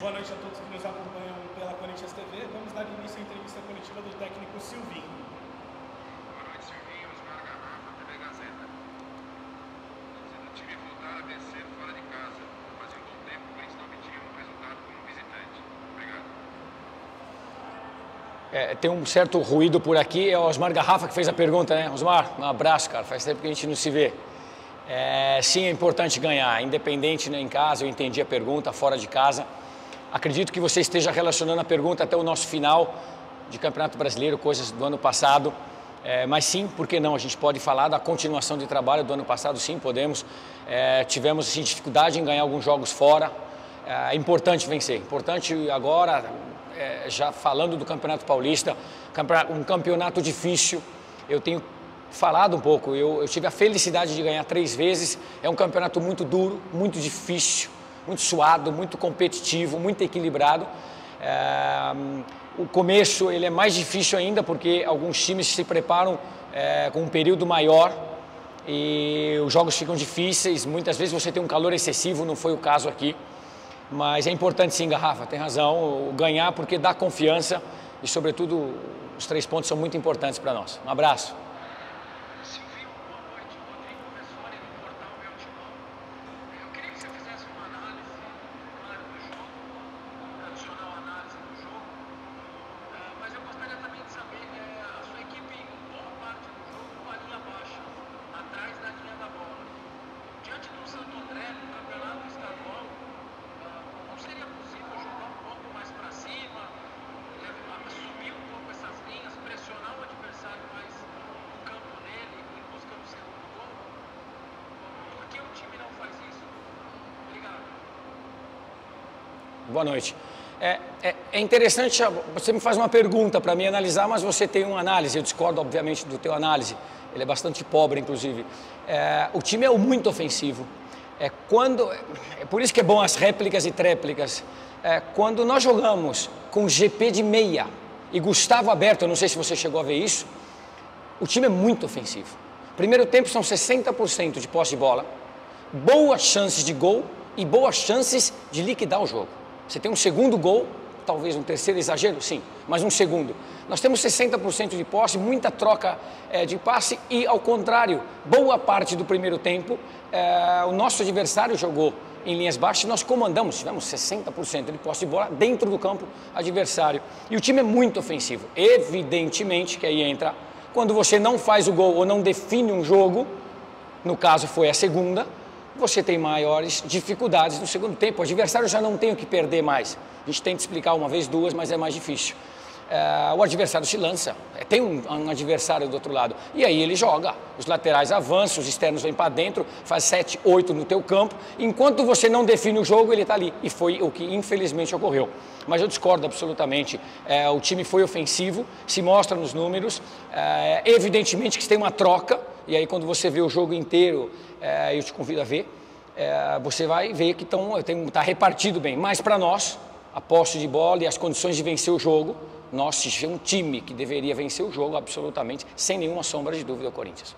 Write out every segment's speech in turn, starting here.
Boa noite a todos que nos acompanham pela Corinthians TV. Vamos dar início à entrevista coletiva do técnico Silvinho. Boa noite, Silvinho. Osmar Garrafa, TV Gazeta. O time voltar a vencer fora de casa. Fazia um bom tempo que eles não obtinham um resultado como visitante. Obrigado. Tem um certo ruído por aqui. É o Osmar Garrafa que fez a pergunta, né? Osmar, um abraço, cara. Faz tempo que a gente não se vê. Sim, é importante ganhar, independente, né, em casa. Eu entendi a pergunta, fora de casa. Acredito que você esteja relacionando a pergunta até o nosso final de Campeonato Brasileiro, coisas do ano passado. Mas sim, por que não? A gente pode falar da continuação de trabalho do ano passado, sim, podemos. Tivemos assim, dificuldade em ganhar alguns jogos fora. É importante vencer. Importante agora, já falando do Campeonato Paulista, um campeonato difícil. Eu tenho falado um pouco, eu tive a felicidade de ganhar 3 vezes. É um campeonato muito duro, muito difícil, muito suado, muito competitivo, muito equilibrado. O começo ele é mais difícil ainda porque alguns times se preparam com um período maior e os jogos ficam difíceis. Muitas vezes você tem um calor excessivo, não foi o caso aqui. Mas é importante sim, Garrafa, tem razão, ganhar porque dá confiança e, sobretudo, os 3 pontos são muito importantes para nós. Um abraço. Silvinho, boa noite. Rodrigo Vessone, do portal Meu Timão. Eu queria que você fizesse uma análise, claro, do jogo, tradicional análise do jogo. Mas eu gostaria também de saber, a sua equipe, em boa parte do jogo, com a linha baixa, atrás da linha da bola. Diante do Santo André, no campeonato estadual, não seria possível jogar um pouco mais para cima, subir um pouco essas linhas, pressionar o adversário mais no campo nele em busca do segundo gol? Por que o time não faz isso? Obrigado. Boa noite. É interessante, você me faz uma pergunta para mim analisar, mas você tem uma análise, eu discordo obviamente do teu análise, ele é bastante pobre inclusive. O time é muito ofensivo, é por isso que é bom as réplicas e tréplicas. Quando nós jogamos com GP de meia e Gustavo aberto, eu não sei se você chegou a ver isso, o time é muito ofensivo. Primeiro tempo são 60% de posse de bola, boas chances de gol e boas chances de liquidar o jogo. Você tem um segundo gol, talvez um terceiro exagero, sim, mas um segundo. Nós temos 60% de posse, muita troca de passe e, ao contrário, boa parte do primeiro tempo, o nosso adversário jogou em linhas baixas e nós comandamos, tivemos 60% de posse de bola dentro do campo adversário. E o time é muito ofensivo. Evidentemente que aí entra, quando você não faz o gol ou não define um jogo, no caso foi a segunda, você tem maiores dificuldades no segundo tempo. O adversário já não tem o que perder mais. A gente tenta explicar uma vez, 2, mas é mais difícil. O adversário se lança, tem um adversário do outro lado, e aí ele joga, os laterais avançam, os externos vêm para dentro, faz 7, 8 no teu campo, enquanto você não define o jogo, ele está ali, e foi o que infelizmente ocorreu. Mas eu discordo absolutamente, o time foi ofensivo, se mostra nos números, evidentemente que tem uma troca, e aí quando você vê o jogo inteiro, eu te convido a ver, você vai ver que está repartido bem, mas para nós, a posse de bola e as condições de vencer o jogo, nós temos um time que deveria vencer o jogo absolutamente, sem nenhuma sombra de dúvida, o Corinthians.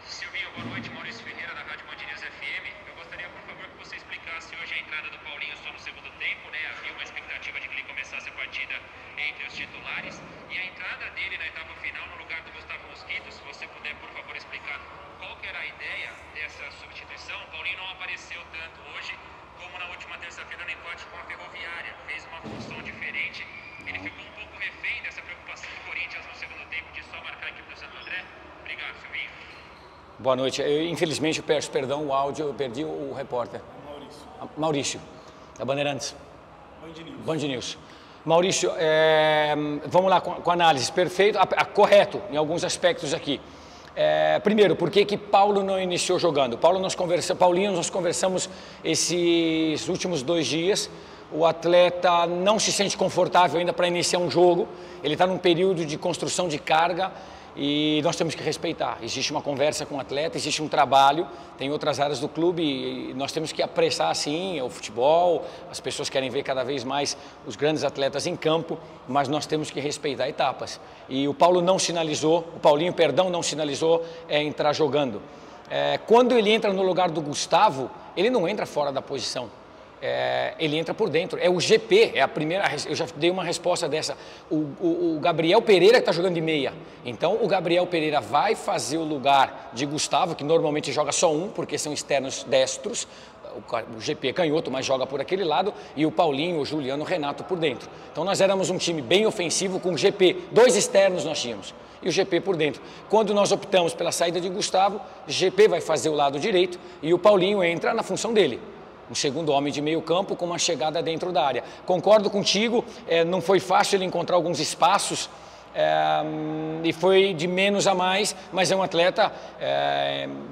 Silvinho, boa noite. Maurício Ferreira, da Rádio Band News FM. Eu gostaria, por favor, que você explicasse hoje a entrada do Paulinho só no segundo tempo, né? Havia uma expectativa de que ele começasse a partida entre os titulares. E a entrada dele na etapa final no lugar do Gustavo Mosquito, se você puder, por favor, explicar qual que era a ideia dessa substituição. O Paulinho não apareceu tanto hoje como na última terça-feira no empate com a Ferroviária. Fez uma função diferente. Ele ficou um pouco refém dessa preocupação do Corinthians no segundo tempo de só marcar a equipe do Santo André. Obrigado, Silvinho. Boa noite. Infelizmente, eu peço perdão, o áudio, eu perdi o repórter. Maurício, da Bandeirantes. Band News. Maurício, vamos lá com a análise. Perfeito, correto em alguns aspectos aqui. Primeiro, por que Paulo não iniciou jogando? Paulinho, nós conversamos esses últimos 2 dias. O atleta não se sente confortável ainda para iniciar um jogo. Ele está num período de construção de carga e nós temos que respeitar. Existe uma conversa com o atleta, existe um trabalho, tem outras áreas do clube e nós temos que apressar sim o futebol. As pessoas querem ver cada vez mais os grandes atletas em campo, mas nós temos que respeitar etapas. E o Paulinho, não sinalizou entrar jogando. Quando ele entra no lugar do Gustavo, ele não entra fora da posição. Ele entra por dentro, é o GP, é a primeira, eu já dei uma resposta dessa, o Gabriel Pereira que está jogando de meia, então o Gabriel Pereira vai fazer o lugar de Gustavo, que normalmente joga só um, porque são externos destros, o GP é canhoto, mas joga por aquele lado, e o Paulinho, o Juliano, o Renato por dentro. Então nós éramos um time bem ofensivo com o GP, 2 externos nós tínhamos, e o GP por dentro. Quando nós optamos pela saída de Gustavo, o GP vai fazer o lado direito e o Paulinho entra na função dele. Um segundo homem de meio campo com uma chegada dentro da área. Concordo contigo, não foi fácil ele encontrar alguns espaços e foi de menos a mais, mas é um atleta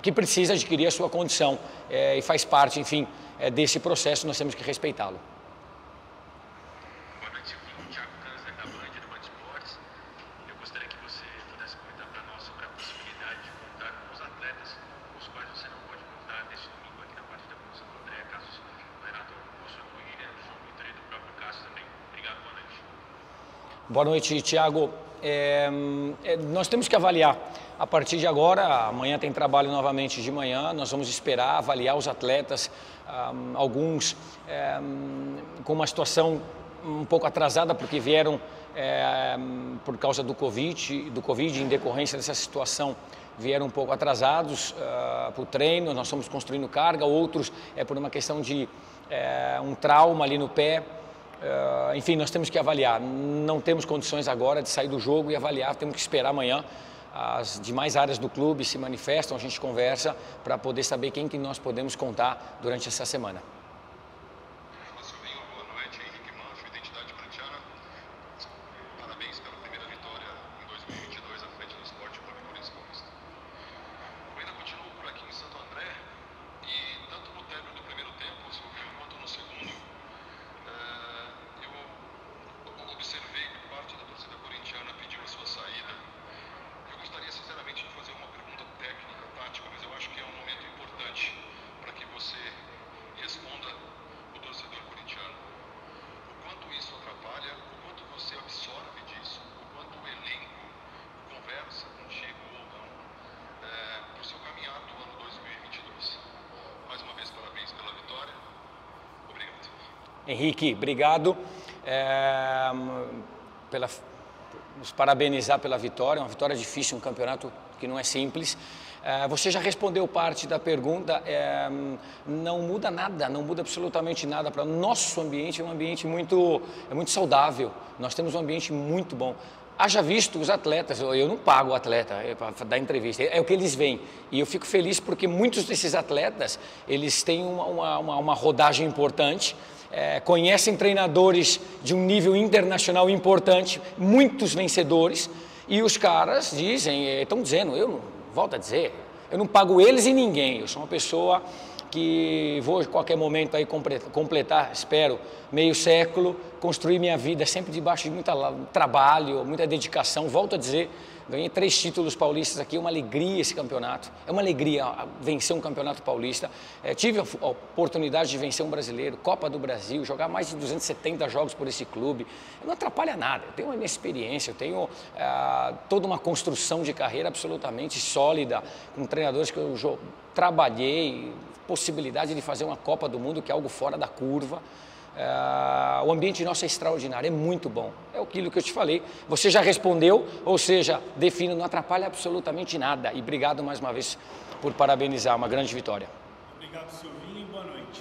que precisa adquirir a sua condição e faz parte, enfim, desse processo, nós temos que respeitá-lo. Boa noite, Silvinho. Thiago Kanzler, da Band, do Band Esportes. Eu gostaria que você pudesse comentar para nós sobre a possibilidade de contar com os atletas com os quais você não pode contar neste domingo aqui na partida com o Santo André, casos do Renato Augusto, do William, do João Vitor e do próprio Cássio também. Obrigado, boa noite. Boa noite, Thiago. Nós temos que avaliar a partir de agora. Amanhã tem trabalho novamente de manhã, nós vamos esperar avaliar os atletas, alguns com uma situação um pouco atrasada porque vieram por causa do Covid, em decorrência dessa situação, vieram um pouco atrasados para o treino, nós estamos construindo carga, outros por uma questão de um trauma ali no pé. Enfim, nós temos que avaliar, não temos condições agora de sair do jogo e avaliar, temos que esperar amanhã. As demais áreas do clube se manifestam, a gente conversa para poder saber quem que nós podemos contar durante essa semana. Fala, Silvinho, boa noite. Henrique Mancho, Identidade Corintiana. Parabéns pela primeira vitória em 2022 à frente do Sport Clube Corinthians Paulista. Eu ainda continuo por aqui em Santo André e tanto no término do primeiro tempo, Silvinho, quanto no segundo, eu observei que parte da torcida corintiana pediu a sua saída. Eu gostaria sinceramente de fazer uma pergunta técnica, tática, mas eu acho que é um momento importante para que você responda o torcedor corintiano. O quanto isso atrapalha, o quanto você absorve disso, o quanto o elenco conversa contigo ou não, para o seu caminhar do ano 2022. Mais uma vez, parabéns pela vitória. Obrigado. Henrique, obrigado. Nos parabenizar pela vitória, uma vitória difícil, um campeonato que não é simples. Você já respondeu parte da pergunta, não muda nada, não muda absolutamente nada para o nosso ambiente, é um ambiente muito saudável, nós temos um ambiente muito bom. Haja visto os atletas, eu não pago o atleta para dar entrevista, é o que eles veem. E eu fico feliz porque muitos desses atletas, eles têm uma rodagem importante, conhecem treinadores de um nível internacional importante, muitos vencedores, e os caras estão dizendo, volto a dizer, eu não pago eles e ninguém, eu sou uma pessoa que vou a qualquer momento aí completar, espero, meio século, construir minha vida sempre debaixo de muito trabalho, muita dedicação. Volto a dizer, ganhei 3 títulos paulistas aqui, é uma alegria esse campeonato, é uma alegria vencer um campeonato paulista. Tive a oportunidade de vencer um brasileiro, Copa do Brasil, jogar mais de 270 jogos por esse clube. Não atrapalha nada, eu tenho uma experiência, eu tenho toda uma construção de carreira absolutamente sólida, com treinadores que eu trabalhei, possibilidade de fazer uma Copa do Mundo, que é algo fora da curva. O ambiente nosso é extraordinário, é muito bom. É aquilo que eu te falei. Você já respondeu, ou seja, defino, não atrapalha absolutamente nada. E obrigado mais uma vez por parabenizar, uma grande vitória. Obrigado, Silvinho, e boa noite.